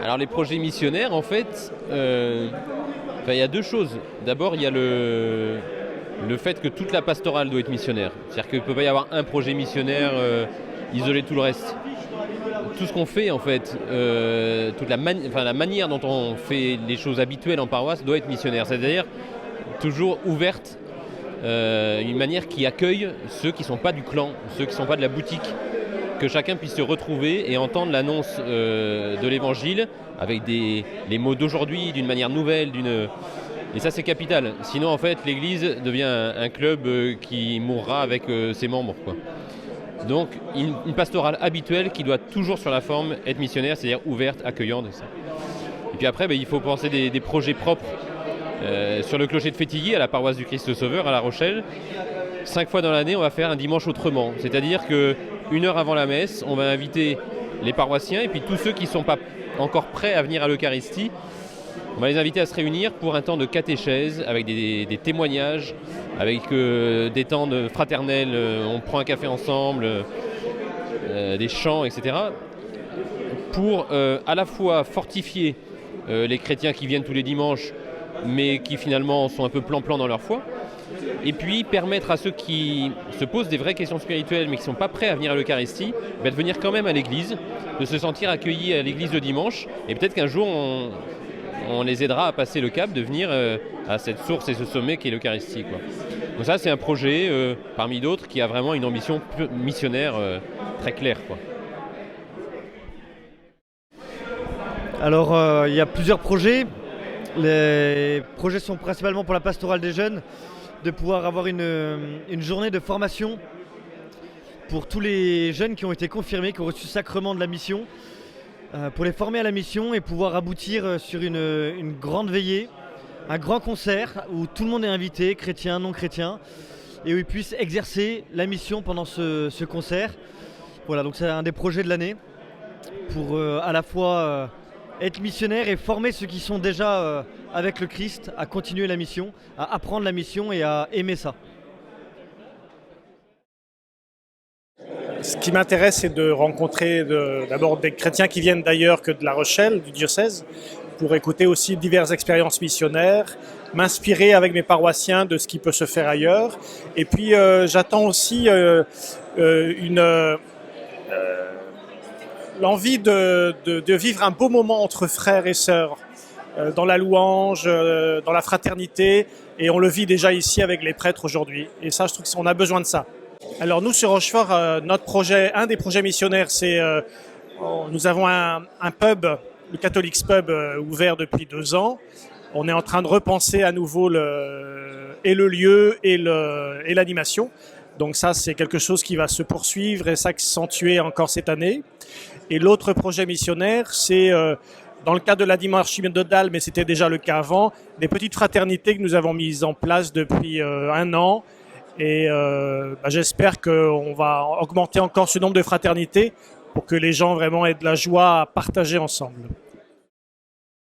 Alors les projets missionnaires, en fait, il y a deux choses. D'abord, il y a le fait que toute la pastorale doit être missionnaire. C'est-à-dire qu'il ne peut pas y avoir un projet missionnaire isolé de tout le reste. Tout ce qu'on fait, en fait, la manière dont on fait les choses habituelles en paroisse doit être missionnaire. C'est-à-dire toujours ouverte, une manière qui accueille ceux qui ne sont pas du clan, ceux qui ne sont pas de la boutique, que chacun puisse se retrouver et entendre l'annonce de l'évangile avec les mots d'aujourd'hui, d'une manière nouvelle, et ça c'est capital. Sinon en fait l'église devient un club qui mourra avec ses membres, quoi. Donc une pastorale habituelle qui doit toujours sur la forme être missionnaire, c'est-à-dire ouverte, accueillante. Et puis après il faut penser des projets propres. Sur le clocher de Fétilly, à la paroisse du Christ Sauveur à La Rochelle, 5 fois dans l'année on va faire un dimanche autrement. C'est-à-dire que 1 heure avant la messe, on va inviter les paroissiens et puis tous ceux qui ne sont pas encore prêts à venir à l'Eucharistie, on va les inviter à se réunir pour un temps de catéchèse avec des témoignages, avec des temps de fraternels, on prend un café ensemble, des chants, etc. Pour à la fois fortifier les chrétiens qui viennent tous les dimanches, mais qui finalement sont un peu plan-plan dans leur foi, et puis permettre à ceux qui se posent des vraies questions spirituelles mais qui ne sont pas prêts à venir à l'Eucharistie, de venir quand même à l'église, de se sentir accueillis à l'église le dimanche, et peut-être qu'un jour on les aidera à passer le cap de venir à cette source et ce sommet qui est l'Eucharistie, quoi. Donc ça c'est un projet parmi d'autres qui a vraiment une ambition missionnaire très claire, quoi. Alors il y a plusieurs projets. Les projets sont principalement pour la pastorale des jeunes, de pouvoir avoir une journée de formation pour tous les jeunes qui ont été confirmés, qui ont reçu le sacrement de la mission, pour les former à la mission et pouvoir aboutir sur une grande veillée, un grand concert où tout le monde est invité, chrétien, non chrétien, et où ils puissent exercer la mission pendant ce concert. Voilà, donc c'est un des projets de l'année pour à la fois être missionnaire et former ceux qui sont déjà avec le Christ à continuer la mission, à apprendre la mission et à aimer ça. Ce qui m'intéresse, c'est de rencontrer d'abord des chrétiens qui viennent d'ailleurs que de La Rochelle, du diocèse, pour écouter aussi diverses expériences missionnaires, m'inspirer avec mes paroissiens de ce qui peut se faire ailleurs. Et puis j'attends aussi l'envie de vivre un beau moment entre frères et sœurs, dans la louange, dans la fraternité, et on le vit déjà ici avec les prêtres aujourd'hui. Et ça, je trouve qu'on a besoin de ça. Alors nous, sur Rochefort, notre projet, un des projets missionnaires, c'est nous avons un pub, le Catholic's Pub, ouvert depuis 2 ans. On est en train de repenser à nouveau le lieu et l'animation. Donc ça, c'est quelque chose qui va se poursuivre et s'accentuer encore cette année. Et l'autre projet missionnaire, c'est dans le cadre de la dimanche synodale, mais c'était déjà le cas avant, des petites fraternités que nous avons mises en place depuis 1 an. Et j'espère qu'on va augmenter encore ce nombre de fraternités pour que les gens vraiment aient de la joie à partager ensemble.